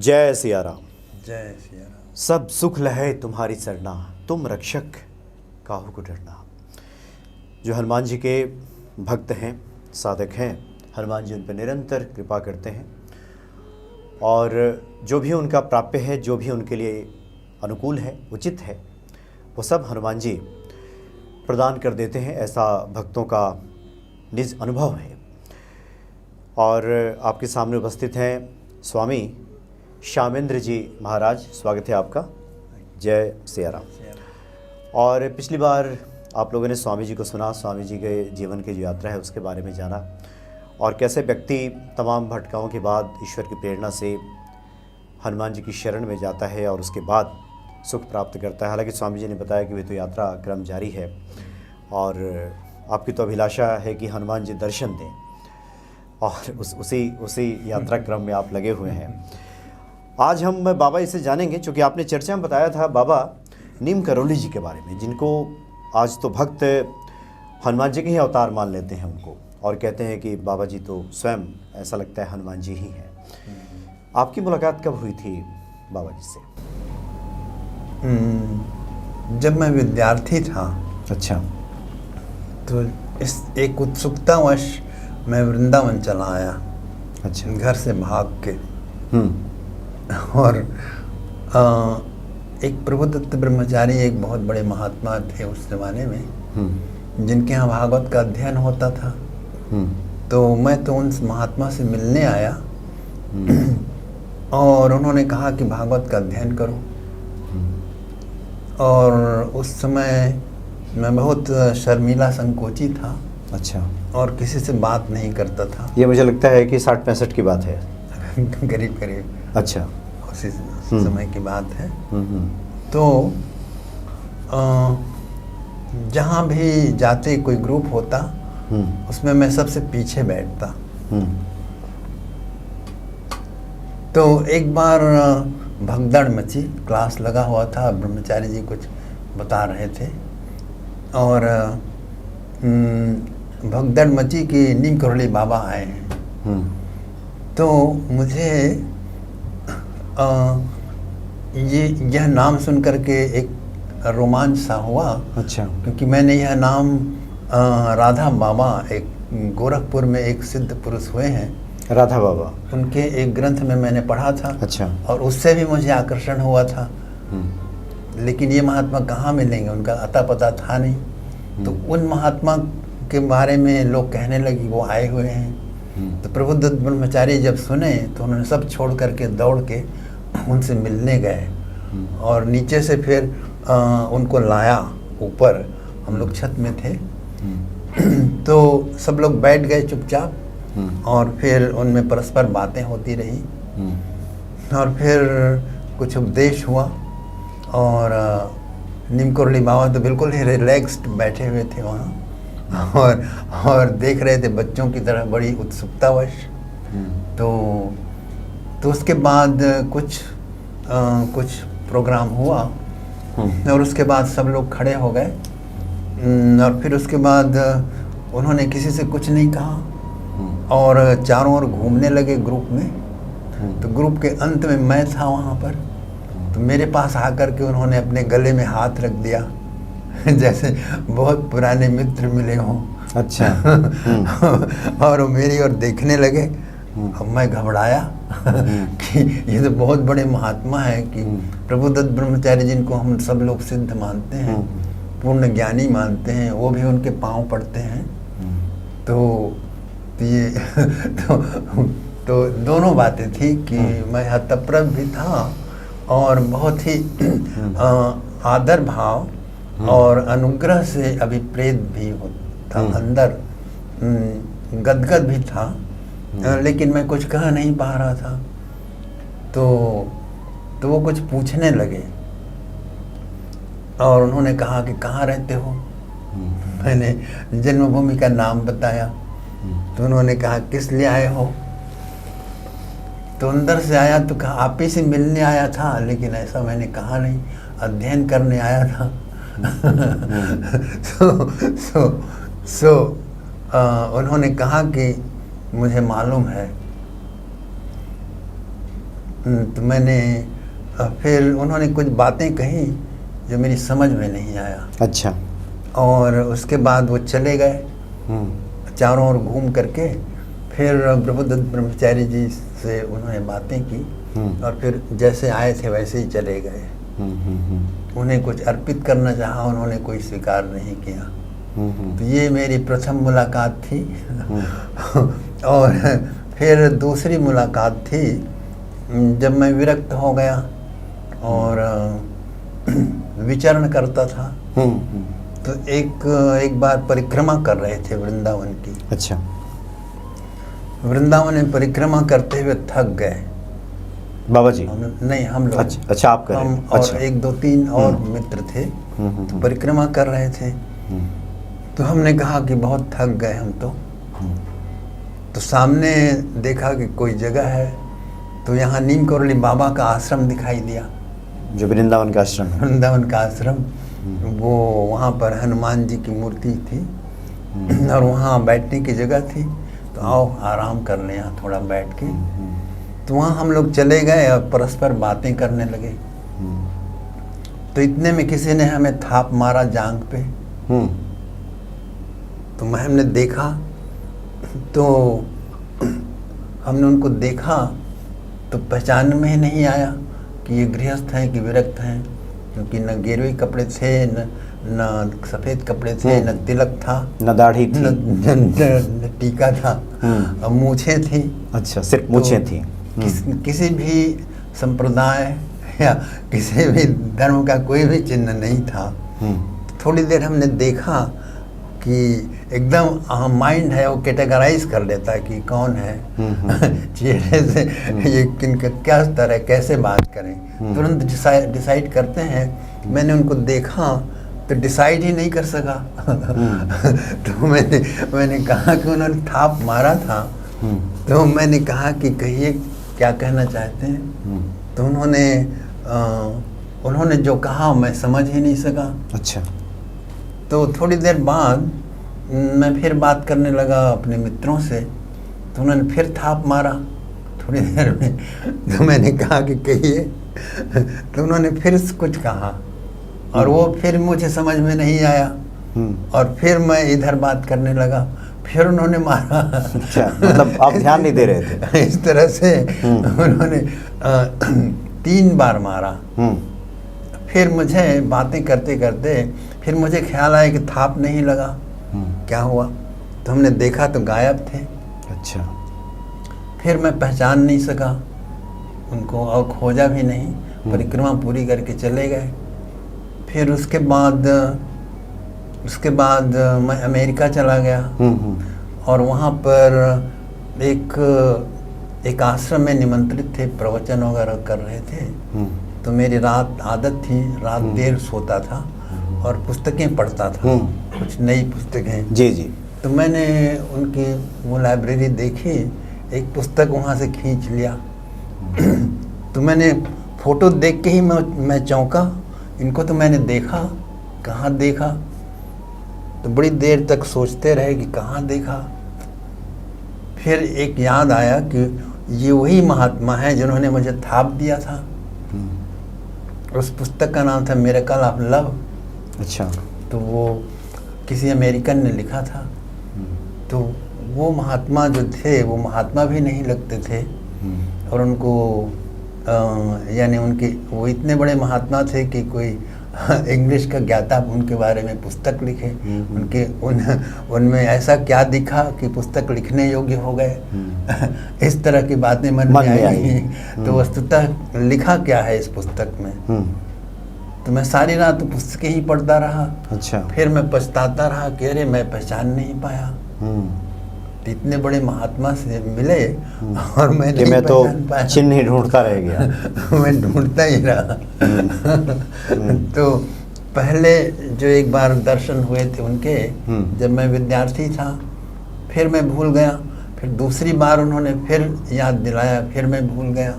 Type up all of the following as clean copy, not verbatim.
जय सिया राम। जय सिया राम। सब सुख लहे तुम्हारी सरना, तुम रक्षक काहू को डरना। जो हनुमान जी के भक्त हैं, साधक हैं, हनुमान जी उन पर निरंतर कृपा करते हैं और जो भी उनका प्राप्य है, जो भी उनके लिए अनुकूल है, उचित है, वो सब हनुमान जी प्रदान कर देते हैं। ऐसा भक्तों का निज अनुभव है। और आपके सामने उपस्थित हैं स्वामी श्यामेंद्र जी महाराज। स्वागत है आपका। जय सिया राम। और पिछली बार आप लोगों ने स्वामी जी को सुना, स्वामी जी के जीवन की जो यात्रा है उसके बारे में जाना और कैसे व्यक्ति तमाम भटकाओं के बाद ईश्वर की प्रेरणा से हनुमान जी की शरण में जाता है और उसके बाद सुख प्राप्त करता है। हालांकि स्वामी जी ने बताया कि वे तो यात्रा क्रम जारी है और आपकी तो अभिलाषा है कि हनुमान जी दर्शन दें और उसी यात्रा क्रम में आप लगे हुए हैं। आज हम बाबा इसे जानेंगे, चूँकि आपने चर्चा में बताया था बाबा नीम करौली जी के बारे में, जिनको आज तो भक्त हनुमान जी के ही अवतार मान लेते हैं उनको और कहते हैं कि बाबा जी तो स्वयं ऐसा लगता है हनुमान जी ही हैं। आपकी मुलाकात कब हुई थी बाबा जी से? जब मैं विद्यार्थी था। अच्छा। तो इस एक उत्सुकतावश मैं वृंदावन चला आया। अच्छा। घर से भाग के। और एक प्रभुदत्त ब्रह्मचारी एक बहुत बड़े महात्मा थे उस जमाने में, जिनके यहाँ भागवत का अध्ययन होता था। तो मैं तो उन महात्मा से मिलने आया और उन्होंने कहा कि भागवत का अध्ययन करो। और उस समय मैं बहुत शर्मीला संकोची था। अच्छा। और किसी से बात नहीं करता था। ये मुझे लगता है कि 60-65 की बात है। करीब करीब। अच्छा। उसी समय की बात है। तो जहाँ भी जाते कोई ग्रुप होता उसमें मैं सबसे पीछे बैठता। तो एक बार भगदड़ मची, क्लास लगा हुआ था, ब्रह्मचारी जी कुछ बता रहे थे और भगदड़ मची कि नीम करौली बाबा आए हैं। तो मुझे यह नाम सुन करके एक रोमांच सा हुआ। अच्छा। क्योंकि मैंने यह नाम राधा बाबा, एक गोरखपुर में एक सिद्ध पुरुष हुए हैं, राधा बाबा, उनके एक ग्रंथ में मैंने पढ़ा था। अच्छा। और उससे भी मुझे आकर्षण हुआ था। लेकिन ये महात्मा कहाँ मिलेंगे, उनका अता पता था नहीं। तो उन महात्मा के बारे में लोग कहने लगे वो आए हुए हैं। तो प्रभुदत्त ब्रह्मचारी जब सुने तो उन्होंने सब छोड़ करके दौड़ के उनसे मिलने गए और नीचे से फिर उनको लाया ऊपर। हम लोग छत में थे। तो सब लोग बैठ गए चुपचाप और फिर उनमें परस्पर बातें होती रही और फिर कुछ उपदेश हुआ। और नीम करौली बाबा तो बिल्कुल ही रिलैक्स्ड बैठे हुए थे वहाँ और देख रहे थे बच्चों की तरह बड़ी उत्सुकतावश। तो उसके बाद कुछ प्रोग्राम हुआ और उसके बाद सब लोग खड़े हो गए और फिर उसके बाद उन्होंने किसी से कुछ नहीं कहा और चारों ओर घूमने लगे ग्रुप में। तो ग्रुप के अंत में मैं था वहाँ पर। तो मेरे पास आकर के उन्होंने अपने गले में हाथ रख दिया जैसे बहुत पुराने मित्र मिले हों। अच्छा। और वो मेरी ओर देखने लगे। अब मैं घबराया कि ये तो बहुत बड़े महात्मा हैं, कि प्रभुदत्त ब्रह्मचारी जिनको हम सब लोग सिद्ध मानते हैं, पूर्ण ज्ञानी मानते हैं, वो भी उनके पांव पड़ते हैं। तो ये तो दोनों बातें थी कि मैं हतप्रभ भी था और बहुत ही आदर भाव और अनुग्रह से अभिप्रेत भी होता, अंदर गदगद भी था। लेकिन मैं कुछ कह नहीं पा रहा था। तो वो कुछ पूछने लगे और उन्होंने कहा कि कहाँ रहते हो। मैंने जन्मभूमि का नाम बताया। तो उन्होंने कहा किस लिए आए हो। तो अंदर से आया तो कहा आप ही से मिलने आया था, लेकिन ऐसा मैंने कहा नहीं, अध्ययन करने आया था। उन्होंने कहा कि मुझे मालूम है तो मैंने फिर उन्होंने कुछ बातें कही जो मेरी समझ में नहीं आया। अच्छा। और उसके बाद वो चले गए चारों ओर घूम करके। फिर प्रभुदत्त ब्रह्मचारी जी से उन्होंने बातें की और फिर जैसे आए थे वैसे ही चले गए। उन्हें कुछ अर्पित करना चाहा, उन्होंने कोई स्वीकार नहीं किया। तो ये मेरी प्रथम मुलाकात थी। और फिर दूसरी मुलाकात थी जब मैं विरक्त हो गया और विचरण करता था। तो एक बार परिक्रमा कर रहे थे वृंदावन की। अच्छा। वृंदावन में परिक्रमा करते हुए थक गए बाबा जी? नहीं, हम लोग। अच्छा, आप कर रहे हम हैं। और अच्छा। 1 2 3 और मित्र थे, तो परिक्रमा कर रहे थे। तो हमने कहा कि बहुत थक गए हम तो सामने देखा कि कोई जगह है, तो यहाँ नीम करोली बाबा का आश्रम दिखाई दिया, जो वृंदावन का आश्रम है। वृंदावन का आश्रम। वो वहाँ पर हनुमान जी की मूर्ति थी और वहाँ बैठने की जगह थी। तो आओ आराम कर लें यहाँ थोड़ा बैठ के। तो वहाँ हम लोग चले गए और परस्पर बातें करने लगे। तो इतने में किसी ने हमें थाप मारा जांघ पे। तो हमने देखा, तो हमने उनको देखा तो पहचान में ही नहीं आया कि ये गृहस्थ हैं कि विरक्त हैं, क्योंकि न गेरुए कपड़े थे, न सफ़ेद कपड़े थे, न तिलक था, न दाढ़ी थी, न टीका था, और मूछें थी। अच्छा, सिर्फ मूछें थी। किसी भी संप्रदाय या किसी भी धर्म का कोई भी चिन्ह नहीं था। थोड़ी देर हमने देखा कि एकदम माइंड है वो कैटेगराइज कर लेता है कि कौन है। चेहरे से ये किनका क्या स्तर है, कैसे बात करें, तुरंत डिसाइड करते हैं। मैंने उनको देखा तो डिसाइड ही नहीं कर सका। तो मैंने कहा कि उन्होंने थाप मारा था। तो मैंने कहा कि कहिए क्या कहना चाहते हैं। तो उन्होंने जो कहा मैं समझ ही नहीं सका। अच्छा। तो थोड़ी देर बाद मैं फिर बात करने लगा अपने मित्रों से, तो उन्होंने फिर थाप मारा थोड़ी देर में। तो मैंने कहा कि कहिए। तो उन्होंने फिर कुछ कहा और वो फिर मुझे समझ में नहीं आया और फिर मैं इधर बात करने लगा, फिर उन्होंने मारा। अच्छा, मतलब आप ध्यान नहीं दे रहे थे। इस तरह से उन्होंने 3 बार मारा। फिर मुझे बातें करते करते फिर मुझे ख्याल आया कि थाप नहीं लगा, क्या हुआ। तो हमने देखा तो गायब थे। अच्छा। फिर मैं पहचान नहीं सका उनको और खोजा भी नहीं। परिक्रमा पूरी करके चले गए। फिर उसके बाद मैं अमेरिका चला गया और वहाँ पर एक आश्रम में निमंत्रित थे, प्रवचन वगैरह कर रहे थे। तो मेरी रात आदत थी, रात देर सोता था और पुस्तकें पढ़ता था, कुछ नई पुस्तकें। जी जी। तो मैंने उनकी वो लाइब्रेरी देखी, एक पुस्तक वहाँ से खींच लिया। तो मैंने फ़ोटो देख के ही मैं चौंका। इनको तो मैंने देखा, कहाँ देखा। तो बड़ी देर तक सोचते रहे कि कहाँ देखा। फिर एक याद आया कि ये वही महात्मा हैं जिन्होंने मुझे थाप दिया था। उस पुस्तक का नाम था मिरेकल ऑफ लव। अच्छा। तो वो किसी अमेरिकन ने लिखा था। तो वो महात्मा जो थे वो महात्मा भी नहीं लगते थे और उनको यानी उनके वो इतने बड़े महात्मा थे कि कोई इंग्लिश का ज्ञाता उनके बारे में पुस्तक लिखे। उनमें ऐसा क्या दिखा कि पुस्तक लिखने योग्य हो गए। इस तरह की बातें मन में आई। तो वस्तुतः लिखा क्या है इस पुस्तक में। तो मैं सारी रात पुस्तकें ही पढ़ता रहा। अच्छा। फिर मैं पछताता रहा कि अरे मैं पहचान नहीं पाया। तो इतने बड़े महात्मा से मिले और मैं नहीं पहचान पाया। चिन्ह ही ढूंढता रह गया। मैं ढूंढता ही रहा। तो पहले जो एक बार दर्शन हुए थे उनके, जब मैं विद्यार्थी था, फिर मैं भूल गया। फिर दूसरी बार उन्होंने फिर याद दिलाया, फिर मैं भूल गया।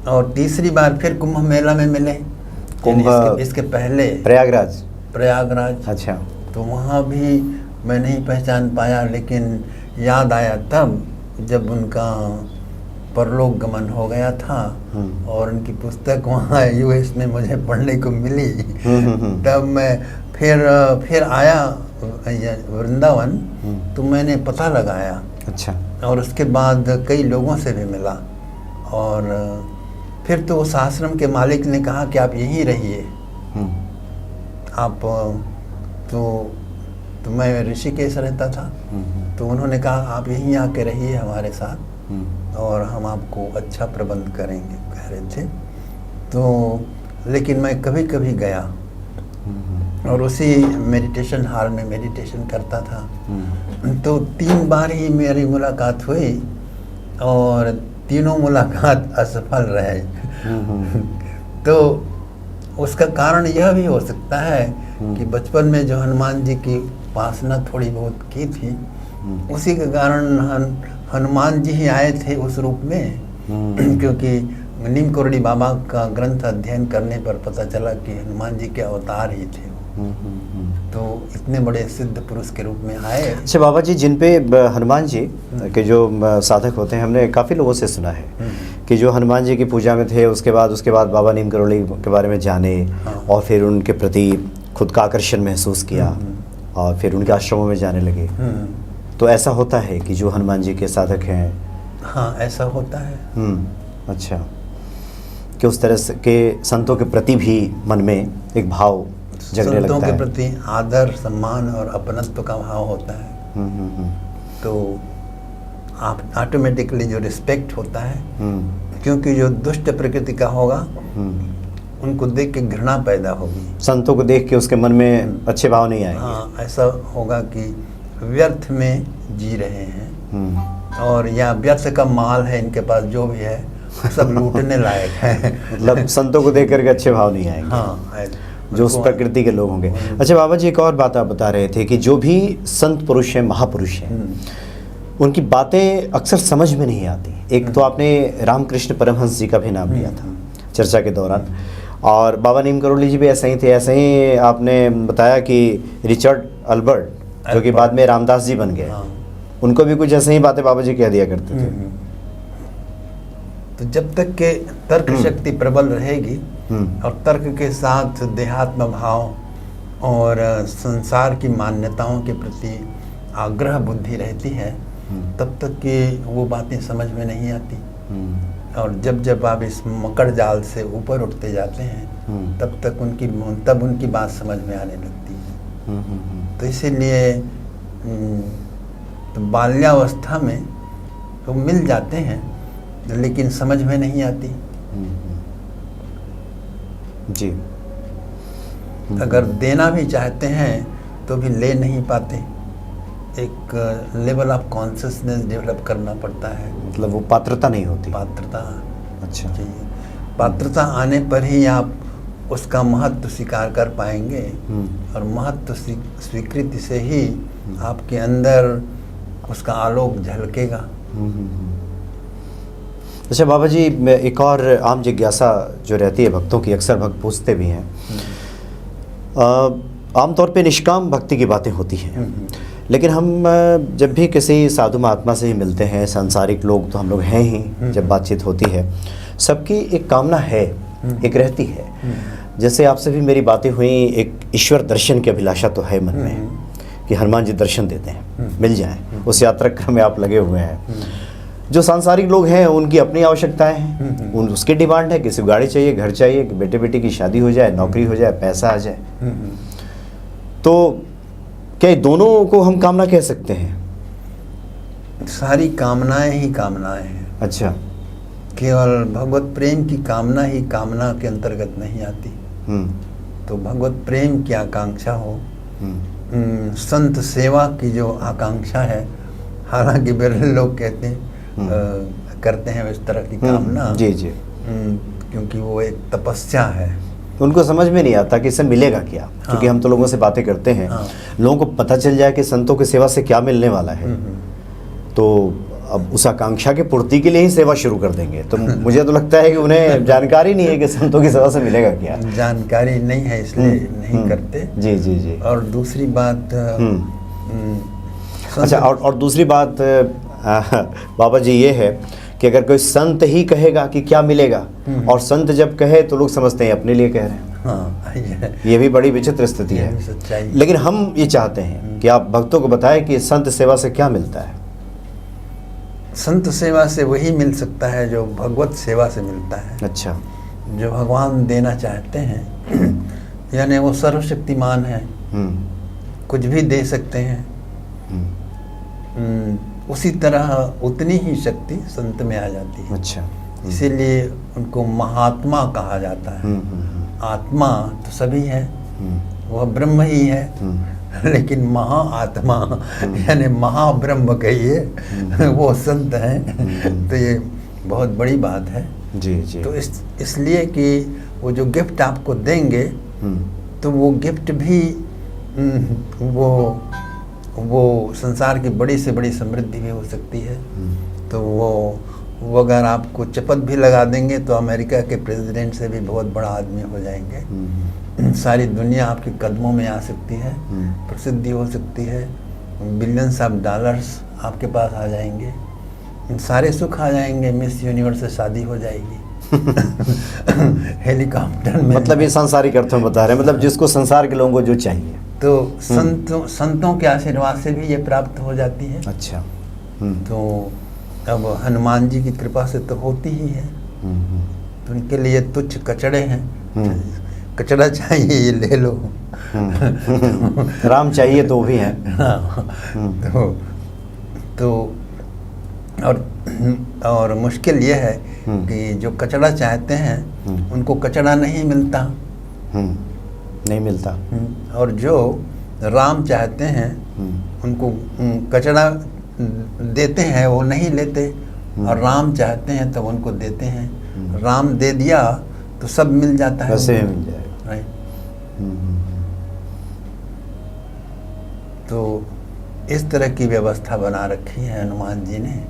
और तीसरी बार फिर कुंभ मेला में मिले। इसके पहले प्रयागराज। अच्छा। तो वहाँ भी मैं नहीं पहचान पाया, लेकिन याद आया तब जब उनका परलोक गमन हो गया था और उनकी पुस्तक वहाँ यूएस में मुझे पढ़ने को मिली। तब मैं फिर आया वृंदावन, तो मैंने पता लगाया। अच्छा। और उसके बाद कई लोगों से भी मिला, और फिर तो उस आश्रम के मालिक ने कहा कि आप यहीं रहिए। आप तो मैं ऋषिकेश रहता था, तो उन्होंने कहा आप यहीं आके रहिए हमारे साथ और हम आपको अच्छा प्रबंध करेंगे, कह रहे थे। तो लेकिन मैं कभी कभी गया और उसी मेडिटेशन हॉल में मेडिटेशन करता था। तो 3 बार ही मेरी मुलाकात हुई और तीनों मुलाकात असफल रहे। तो उसका कारण यह भी हो सकता है कि बचपन में जो हनुमान जी की उपासना थोड़ी बहुत की थी, उसी के कारण हनुमान जी ही आए थे उस रूप में। क्योंकि नीम करोड़ी बाबा का ग्रंथ अध्ययन करने पर पता चला कि हनुमान जी के अवतार ही थे। तो इतने बड़े सिद्ध पुरुष के रूप में आए। अच्छा बाबा जी, जिन पे हनुमान जी के जो साधक होते हैं, हमने काफ़ी लोगों से सुना है कि जो हनुमान जी की पूजा में थे, उसके बाद बाबा नीम करोड़ी के बारे में जाने और फिर उनके प्रति खुद का आकर्षण महसूस किया और फिर उनके आश्रमों में जाने लगे। तो ऐसा होता है कि जो हनुमान जी के साधक हैं? हाँ, ऐसा होता है। अच्छा, कि उस तरह से के संतों के प्रति भी मन में एक भाव जगने लगता है। संतों के प्रति आदर, सम्मान और अपनत्व का भाव होता है। तो आप ऑटोमेटिकली जो रिस्पेक्ट होता है, क्योंकि जो दुष्ट प्रकृति का होगा उनको देख के घृणा पैदा होगी। संतों को देख के उसके मन में अच्छे भाव नहीं आएंगे। हाँ, ऐसा होगा कि व्यर्थ में जी रहे हैं और या व्यर्थ का माल है इनके पास, जो भी है सब लूटने लायक है। मतलब संतों को देख करके अच्छे भाव नहीं आएंगे। हाँ, जो उस प्रकृति के लोग होंगे। अच्छा बाबा जी, एक और बात आप बता रहे थे कि जो भी संत पुरुष हैं, महापुरुष हैं, उनकी बातें अक्सर समझ में नहीं आती। एक तो आपने रामकृष्ण परमहंस जी का भी नाम लिया था चर्चा के दौरान, और बाबा नीम करोड़ी जी भी ऐसे ही थे। ऐसे ही आपने बताया कि रिचर्ड अल्बर्ट, जो कि बाद में रामदास जी बन गए, उनको भी कुछ ऐसे ही बातें बाबा जी कह दिया करते थे। तो जब तक के तर्क शक्ति प्रबल रहेगी और तर्क के साथ देहात्म भाव और संसार की मान्यताओं के प्रति आग्रह बुद्धि रहती है, तब तक कि वो बातें समझ में नहीं आती। और जब आप इस मकड़ जाल से ऊपर उठते जाते हैं, तब उनकी बात समझ में आने लगती है। तो इसीलिए तो बाल्यावस्था में तो मिल जाते हैं, लेकिन समझ में नहीं आती। जी। अगर देना भी चाहते हैं तो भी ले नहीं पाते। एक लेवल ऑफ कॉन्शियसनेस डेवलप करना पड़ता है। मतलब वो पात्रता नहीं होती। पात्रता अच्छा चाहिए। पात्रता आने पर ही आप उसका महत्व स्वीकार कर पाएंगे, और महत्व स्वीकृति से ही आपके अंदर उसका आलोक झलकेगा। अच्छा बाबा जी, एक और आम जिज्ञासा जो रहती है भक्तों की, अक्सर भक्त पूछते भी हैं, आमतौर पे निष्काम भक्ति की बातें होती हैं, लेकिन हम जब भी किसी साधु महात्मा से ही मिलते हैं, सांसारिक लोग तो हम लोग हैं ही, जब बातचीत होती है सबकी एक कामना है, एक रहती है। जैसे आपसे भी मेरी बातें हुई, एक ईश्वर दर्शन की अभिलाषा तो है मन में कि हनुमान जी दर्शन देते हैं, मिल जाएं। उस यात्रा क्रम में आप लगे हुए हैं। जो सांसारिक लोग हैं उनकी अपनी आवश्यकताएं हैं, उसकी डिमांड है, किसी को गाड़ी चाहिए, घर चाहिए, बेटे बेटी की शादी हो जाए, नौकरी हो जाए, पैसा आ जाए। तो क्या ये दोनों को हम कामना कह सकते हैं? सारी कामनाएं ही कामनाएं हैं। अच्छा। केवल भगवत प्रेम की कामना ही कामना के अंतर्गत नहीं आती। तो भगवत प्रेम की आकांक्षा हो, संत सेवा की जो आकांक्षा है, हालांकि बिरले लोग कहते हैं करते हैं इस तरह की कामना। जी जी। क्योंकि वो एक तपस्या है। उनको समझ में नहीं आता कि इससे मिलेगा क्या। क्योंकि हम तो लोगों से बातें करते हैं, लोगों को पता चल जाए कि संतों की सेवा से क्या मिलने वाला है, तो अब उस आकांक्षा के पूर्ति के लिए ही सेवा शुरू कर देंगे। तो मुझे तो लगता है कि उन्हें जानकारी नहीं है कि संतों की सेवा से मिलेगा क्या। जानकारी नहीं है, इसलिए नहीं करते। जी जी जी। और दूसरी बात अच्छा, और दूसरी बात बाबा जी ये है कि अगर कोई संत ही कहेगा कि क्या मिलेगा, और संत जब कहे तो लोग समझते हैं अपने लिए कह रहे हैं। हाँ, ये भी बड़ी विचित्र स्थिति है। सच्चाई। लेकिन हम ये चाहते हैं कि आप भक्तों को बताएं कि संत सेवा से क्या मिलता है। संत सेवा से वही मिल सकता है जो भगवत सेवा से मिलता है। अच्छा। जो भगवान देना चाहते हैं यानी वो सर्वशक्तिमान है, कुछ भी दे सकते हैं। उसी तरह उतनी ही शक्ति संत में आ जाती है। अच्छा। इसीलिए उनको महात्मा कहा जाता है। आत्मा तो सभी है, वह ब्रह्म ही है, लेकिन महाआत्मा यानी महाब्रह्म कहिए वो संत हैं। तो ये बहुत बड़ी बात है। जी जी। तो इसलिए कि वो जो गिफ्ट आपको देंगे तो वो गिफ्ट भी वो संसार की बड़ी से बड़ी समृद्धि भी हो सकती है। तो वो अगर आपको चपत भी लगा देंगे तो अमेरिका के प्रेसिडेंट से भी बहुत बड़ा आदमी हो जाएंगे। सारी दुनिया आपके कदमों में आ सकती है, प्रसिद्धि हो सकती है, बिलियंस ऑफ डॉलर्स आपके पास आ जाएंगे, सारे सुख आ जाएंगे, मिस यूनिवर्स से शादी हो जाएगी हेलीकॉप्टर में। मतलब ये सांसारिक अर्थों में बता रहे हैं, मतलब जिसको संसार के लोगों को जो चाहिए तो संतों के आशीर्वाद से भी ये प्राप्त हो जाती है। अच्छा। तो अब हनुमान जी की कृपा से तो होती ही है। तो उनके लिए तुच्छ कचड़े हैं, कचड़ा चाहिए ये ले लो। राम चाहिए तो भी हैं। तो और मुश्किल ये है कि जो कचड़ा चाहते हैं उनको कचड़ा नहीं मिलता। नहीं मिलता। और जो राम चाहते हैं उनको कचड़ा देते हैं, वो नहीं लेते, और राम चाहते हैं तो उनको देते हैं। राम दे दिया तो सब मिल जाता है, वैसे मिल जाएगा। राइट। तो इस तरह की व्यवस्था बना रखी है हनुमान जी ने।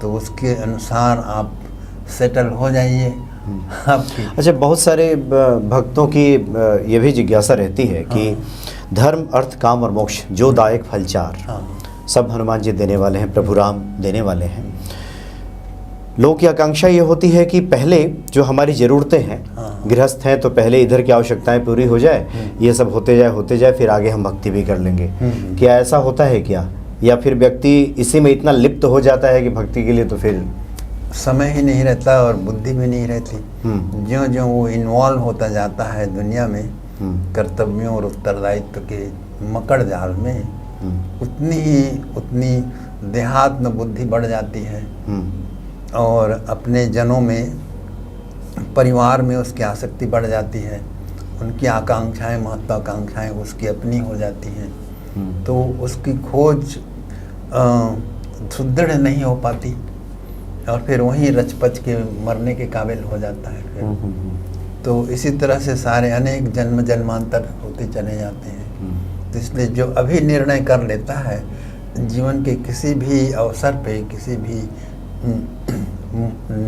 तो उसके अनुसार आप सेटल हो जाइए आपकी। अच्छा, बहुत सारे भक्तों की ये भी जिज्ञासा रहती है कि धर्म अर्थ काम और मोक्ष जो दायक फल चार, सब हनुमान जी देने वाले हैं, प्रभु राम देने वाले हैं। लोगों की आकांक्षा ये होती है कि पहले जो हमारी ज़रूरतें हैं, गृहस्थ हैं तो पहले इधर की आवश्यकताएं पूरी हो जाए, ये सब होते जाए फिर आगे हम भक्ति भी कर लेंगे। क्या ऐसा होता है क्या, या फिर व्यक्ति इसी में इतना लिप्त हो जाता है कि भक्ति के लिए तो फिर समय ही नहीं रहता और बुद्धि भी नहीं रहती। ज्यों ज्यों वो इन्वॉल्व होता जाता है दुनिया में कर्तव्यों और उत्तरदायित्व के मकड़ जाल में, उतनी देहात्म बुद्धि बढ़ जाती है और अपने जनों में, परिवार में उसकी आसक्ति बढ़ जाती है। उनकी आकांक्षाएं, महत्वाकांक्षाएं उसकी अपनी हो जाती हैं। तो उसकी खोज सुदृढ़ नहीं हो पाती और फिर वहीं रचपच के मरने के काबिल हो जाता है फिर। तो इसी तरह से सारे अनेक जन्म जन्मांतर होते चले जाते हैं। तो इसलिए जो अभी निर्णय कर लेता है जीवन के किसी भी अवसर पे, किसी भी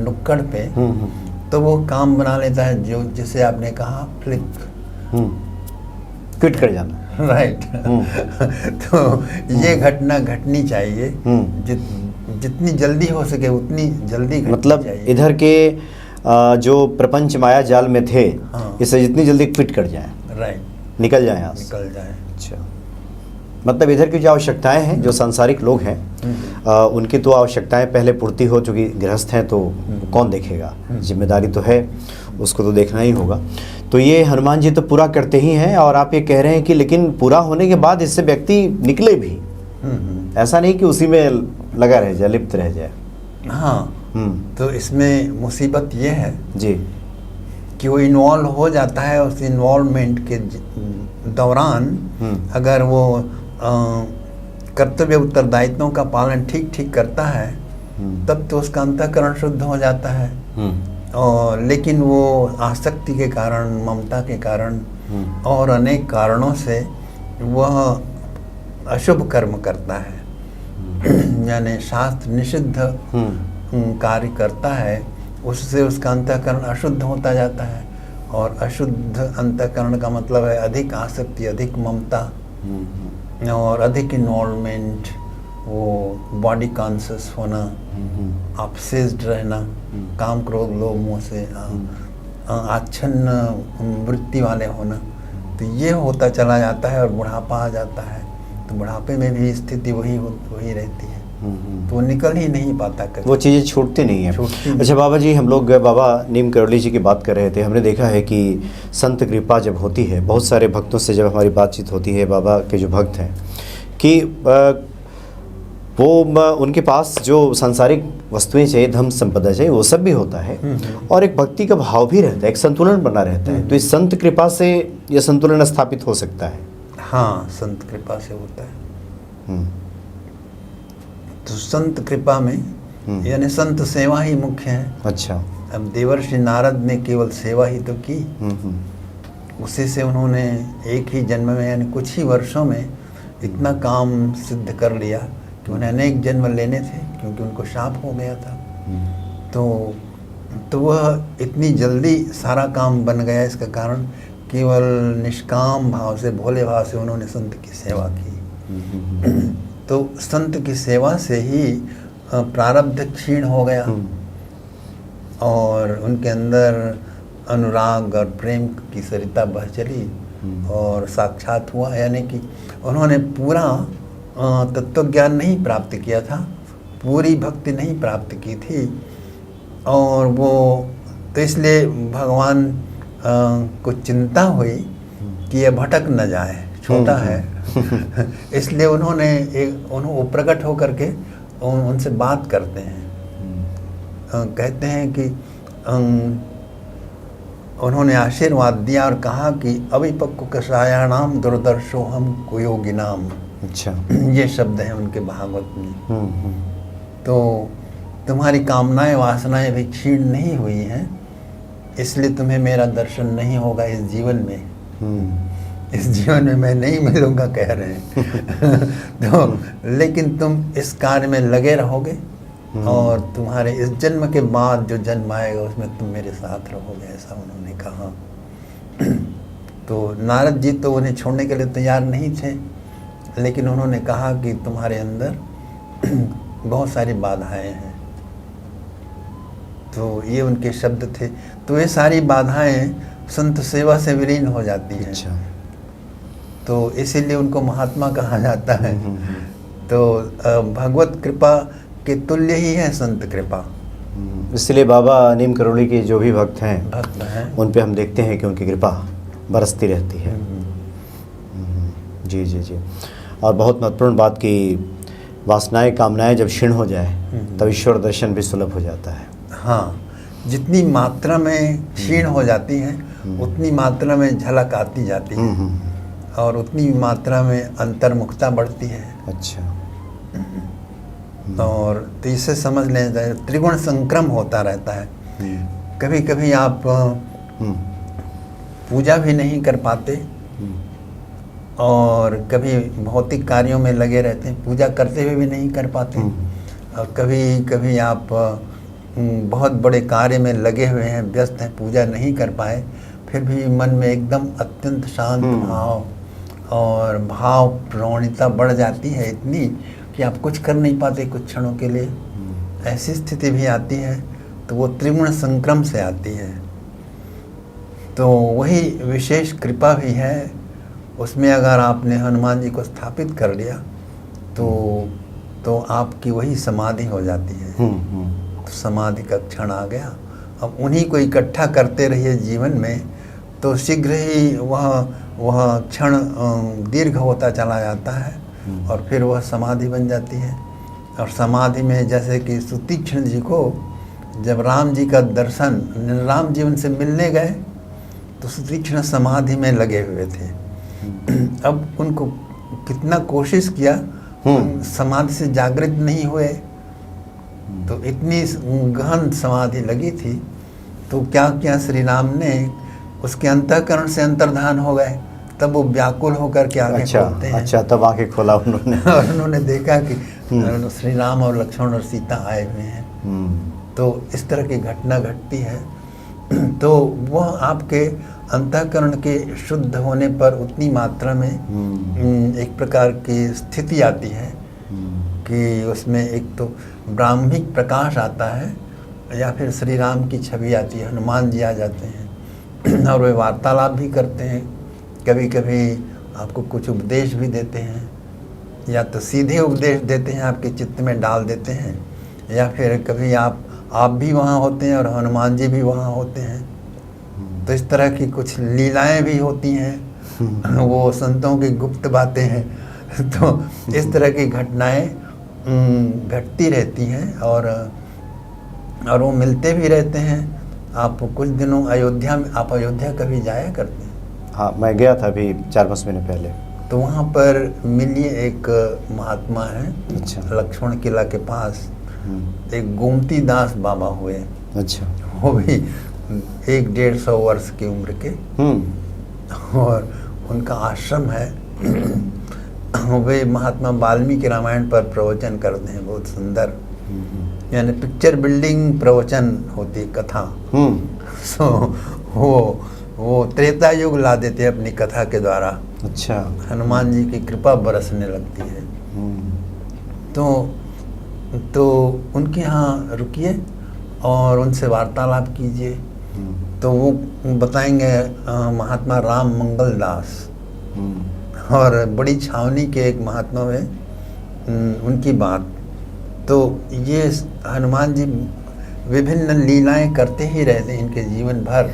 नुक्कड़ पे, तो वो काम बना लेता है जो, जिसे आपने कहा फ्लिक, क्विट कर जाना। राइट। तो ये घटना घटनी चाहिए, जितनी जल्दी हो सके उतनी जल्दी घटनी मतलब चाहिए। इधर के जो प्रपंच माया जाल में थे, इससे जितनी जल्दी क्विट कर जाएं, राइट, निकल जाएं यहाँ से। निकल जाए। अच्छा, मतलब इधर की जो आवश्यकताएं हैं, जो सांसारिक लोग हैं, उनकी तो आवश्यकताएं पहले पूर्ति हो चुकी। गृहस्थ हैं तो कौन देखेगा, जिम्मेदारी तो है, उसको तो देखना ही होगा। तो ये हनुमान जी तो पूरा करते ही हैं। और आप ये कह रहे हैं कि लेकिन पूरा होने के बाद इससे व्यक्ति निकले भी, ऐसा नहीं कि उसी में लगा रह जाए, लिप्त रह जाए। हाँ, तो इसमें मुसीबत ये है जी कि वो इन्वॉल्व हो जाता है। उस इन्वॉल्वमेंट के दौरान अगर वो कर्तव्य उत्तरदायित्वों का पालन ठीक ठीक करता है तब तो उसका अंतःकरण शुद्ध हो जाता है। और लेकिन वो आसक्ति के कारण, ममता के कारण और अनेक कारणों से वह अशुभ कर्म करता है, यानी शास्त्र निषिद्ध कार्य करता है। उससे उसका अंतःकरण अशुद्ध होता जाता है। और अशुद्ध अंतःकरण का मतलब है अधिक आसक्ति, अधिक ममता और अधिक इन्वॉल्वमेंट वो बॉडी कॉन्शियस होना, ऑब्सेस्ड रहना, काम क्रोध लोभ मोह से आच्छन्न वृत्ति वाले होना, तो ये होता चला जाता है और बुढ़ापा आ जाता है। तो बुढ़ापे में भी स्थिति वही रहती है, तो वो निकल ही नहीं पाता कभी, वो चीज़ें छूटती नहीं है। अच्छा बाबा जी, हम लोग बाबा नीम करौली जी की बात कर रहे थे। हमने देखा है कि संत कृपा जब होती है, बहुत सारे भक्तों से जब हमारी बातचीत होती है, बाबा के जो भक्त हैं, कि वो उनके पास जो सांसारिक वस्तुएं चाहिए, धन संपदा चाहिए, वो सब भी होता है, और एक भक्ति का भाव भी रहता है, एक संतुलन बना रहता है। तो इस संत कृपा से यह संतुलन स्थापित हो सकता है। हाँ, संत कृपा से होता है। तो संत कृपा में यानी संत सेवा ही मुख्य है। अच्छा। अब देवर्षि नारद ने केवल सेवा ही तो की, उसी से उन्होंने एक ही जन्म में यानी कुछ ही वर्षों में इतना काम सिद्ध कर लिया कि उन्हें अनेक जन्म लेने थे, क्योंकि उनको शाप हो गया था। तो वह इतनी जल्दी सारा काम बन गया, इसका कारण केवल निष्काम भाव से, भोले भाव से उन्होंने संत की सेवा की। तो संत की सेवा से ही प्रारब्ध क्षीण हो गया और उनके अंदर अनुराग और प्रेम की सरिता बह चली और साक्षात हुआ। यानी कि उन्होंने पूरा तत्व ज्ञान नहीं प्राप्त किया था, पूरी भक्ति नहीं प्राप्त की थी, और वो तो इसलिए भगवान को चिंता हुई कि ये भटक न जाए, छोटा है। इसलिए उन्होंने प्रकट होकर के उनसे बात करते हैं, कहते हैं कि उन्होंने आशीर्वाद दिया और कहा कि अविपक्व कषायाणाम दुर्दर्शो हम कुयोगिनाम। अच्छा, ये शब्द हैं उनके भागवत में। तो तुम्हारी कामनाएं वासनाएं भी क्षीण नहीं हुई हैं, इसलिए तुम्हें मेरा दर्शन नहीं होगा इस जीवन में। इस जीवन में मैं नहीं मिलूंगा कह रहे हैं। तो लेकिन तुम इस कार्य में लगे रहोगे और तुम्हारे इस जन्म के बाद जो जन्म आएगा उसमें तुम मेरे साथ रहोगे, ऐसा उन्होंने कहा। तो नारद जी तो उन्हें छोड़ने के लिए तैयार नहीं थे, लेकिन उन्होंने कहा कि तुम्हारे अंदर बहुत सारी बाधाएं हैं। तो ये उनके शब्द थे। तो ये सारी बाधाएं संत सेवा से विलीन हो जाती हैं। अच्छा। तो इसीलिए उनको महात्मा कहा जाता है। तो भगवत कृपा के तुल्य ही है संत कृपा। इसलिए बाबा नीम करौली के जो भी भक्त हैं उन पे हम देखते हैं कि उनकी कृपा बरसती रहती है। जी जी जी। और बहुत महत्वपूर्ण बात कि वासनाएं कामनाएं जब क्षीण हो जाए तब ईश्वर दर्शन भी सुलभ हो जाता है। हाँ, जितनी मात्रा में क्षीण हो जाती हैं उतनी मात्रा में झलक आती जाती है और उतनी मात्रा में अंतर्मुखता बढ़ती है। अच्छा। और तो इसे समझ लें, त्रिगुण संक्रम होता रहता है। कभी कभी आप पूजा भी नहीं कर पाते और कभी भौतिक कार्यों में लगे रहते हैं, पूजा करते हुए भी नहीं कर पाते। और कभी कभी आप बहुत बड़े कार्य में लगे हुए हैं, व्यस्त हैं, पूजा नहीं कर पाए, फिर भी मन में एकदम अत्यंत शांत भाव और भाव प्रवणता बढ़ जाती है इतनी कि आप कुछ कर नहीं पाते कुछ क्षणों के लिए। ऐसी स्थिति भी आती है, तो वो त्रिगुण संक्रम से आती है। तो वही विशेष कृपा भी है उसमें। अगर आपने हनुमान जी को स्थापित कर लिया तो आपकी वही समाधि हो जाती है। तो समाधि का क्षण आ गया, अब उन्हीं को इकट्ठा करते रहिए जीवन में, तो शीघ्र ही वह क्षण दीर्घ होता चला जाता है और फिर वह समाधि बन जाती है। और समाधि में जैसे कि सुतीक्ष्ण जी को जब राम जी का दर्शन, राम जी उनसे मिलने गए तो सुतीक्ष्ण समाधि में लगे हुए थे। अब उनको कितना कोशिश किया, समाधि से जागृत नहीं हुए, तो इतनी गहन समाधि लगी थी। तो क्या किया श्री राम ने, उसके अंतःकरण से अंतर्धान हो गए, तब वो व्याकुल होकर के आगे खोलते हैं। अच्छा, तब आके खोला उन्होंने और उन्होंने देखा कि श्री राम और लक्ष्मण और सीता आए हुए हैं। तो इस तरह की घटना घटती है। तो वह आपके अंतःकरण के शुद्ध होने पर उतनी मात्रा में एक प्रकार की स्थिति आती है कि उसमें एक तो ब्राह्मिक प्रकाश आता है या फिर श्री राम की छवि आती है, हनुमान जी आ जाते हैं और वे वार्तालाप भी करते हैं। कभी कभी आपको कुछ उपदेश भी देते हैं, या तो सीधे उपदेश देते हैं, आपके चित्त में डाल देते हैं, या फिर कभी आप भी वहाँ होते हैं और हनुमान जी भी वहाँ होते हैं। तो इस तरह की कुछ लीलाएं भी होती हैं, वो संतों की गुप्त बातें हैं। तो इस तरह की घटनाएं घटती रहती हैं और वो मिलते भी रहते हैं। आप कुछ दिनों आप अयोध्या कभी जाया करते हैं? हाँ, मैं गया था अभी 4-5 महीने पहले। तो वहाँ पर मिलिए, एक महात्मा है, अच्छा। लक्ष्मण किला के पास एक गोमती दास बाबा हुए। अच्छा। वो भी 100-150 वर्ष की उम्र के, और उनका आश्रम है। वे महात्मा वाल्मीकि रामायण पर प्रवचन करते हैं, बहुत सुंदर, यानी पिक्चर बिल्डिंग प्रवचन होती कथा। सो वो त्रेता युग ला देते हैं अपनी कथा के द्वारा। अच्छा। हनुमान जी की कृपा बरसने लगती है। तो उनके यहाँ रुकिए और उनसे वार्तालाप कीजिए। तो वो बताएंगे महात्मा राम मंगल दास, और बड़ी छावनी के एक महात्मा हुए, उनकी बात। तो ये हनुमान जी विभिन्न लीलाएं करते ही रहते हैं इनके जीवन भर।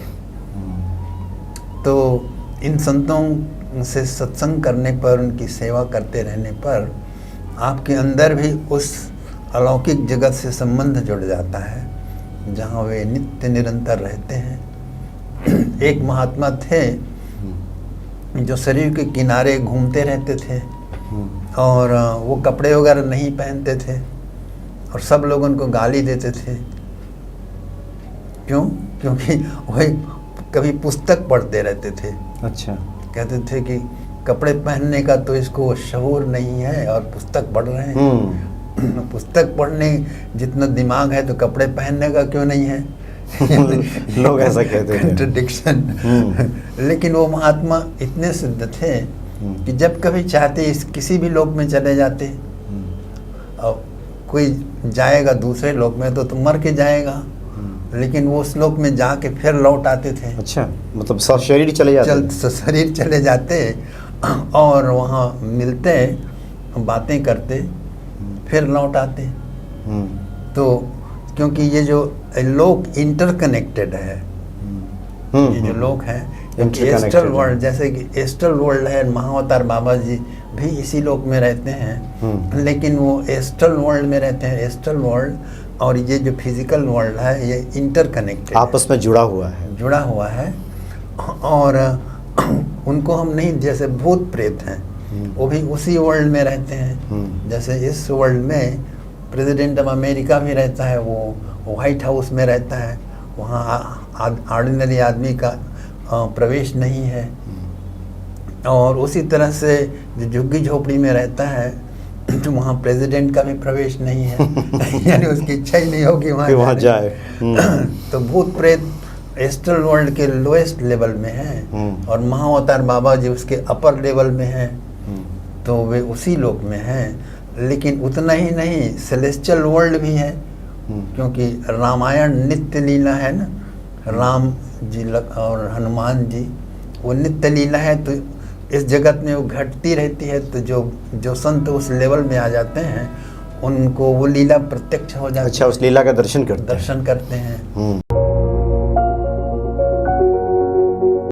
तो इन संतों से सत्संग करने पर, उनकी सेवा करते रहने पर आपके अंदर भी उस अलौकिक जगत से संबंध जुड़ जाता है जहाँ वे नित्य निरंतर रहते हैं। एक महात्मा थे जो शरीर के किनारे घूमते रहते थे और वो कपड़े वगैरह नहीं पहनते थे, और सब लोग उनको गाली देते थे। क्यों? क्योंकि वही कभी पुस्तक पढ़ते रहते थे। अच्छा। कहते थे कि कपड़े पहनने का तो इसको शऊर नहीं है और पुस्तक पढ़ रहे हैं। पुस्तक पढ़ने जितना दिमाग है तो कपड़े पहनने का क्यों नहीं है? लोग ऐसा कहते थे। कंट्रडिक्शन। लेकिन वो महात्मा इतने सिद्ध थे कि जब कभी चाहते किसी भी लोक में चले जाते। और कोई जाएगा दूसरे लोक में तो मर के जाएगा, लेकिन वो उस लोक में जाके फिर लौट आते थे। अच्छा, मतलब शरीर चले जाते? शरीर चले जाते और वहाँ मिलते, बातें करते, फिर लौट आते। तो क्योंकि ये जो लोक इंटरकनेक्टेड है, ये जो लोक है एस्ट्रल वर्ल्ड, जैसे कि एस्ट्रल वर्ल्ड है, महाअवतार बाबा जी भी इसी लोक में रहते हैं, लेकिन वो एस्ट्रल वर्ल्ड में रहते हैं। एस्ट्रल वर्ल्ड और ये जो फिजिकल वर्ल्ड है ये इंटरकनेक्टेड, आपस में जुड़ा हुआ है। और उनको हम नहीं, जैसे भूत प्रेत हैं वो भी उसी वर्ल्ड में रहते हैं। जैसे इस वर्ल्ड में प्रेसिडेंट ऑफ अमेरिका भी रहता है, वो व्हाइट हाउस में रहता है, वहाँ ऑर्डिनरी आदमी का प्रवेश नहीं है। और उसी तरह से जो झुग्गी झोपड़ी में रहता है तो वहाँ प्रेसिडेंट का भी प्रवेश नहीं है। यानी उसकी इच्छा ही नहीं होगी वहाँ जाए। तो भूत प्रेत एस्ट्रल वर्ल्ड के लोएस्ट लेवल में हैं और महाअवतार बाबा जी उसके अपर लेवल में हैं। तो वे उसी लोक में हैं। लेकिन उतना ही नहीं, सेलेस्टियल वर्ल्ड भी है, क्योंकि रामायण नित्य लीला है ना। राम जी और हनुमान जी वो नित्य लीला है, तो इस जगत में वो घटती रहती है। तो जो संत उस लेवल में आ जाते हैं उनको वो लीला प्रत्यक्ष हो जाती है। अच्छा, उस लीला का दर्शन करते हैं।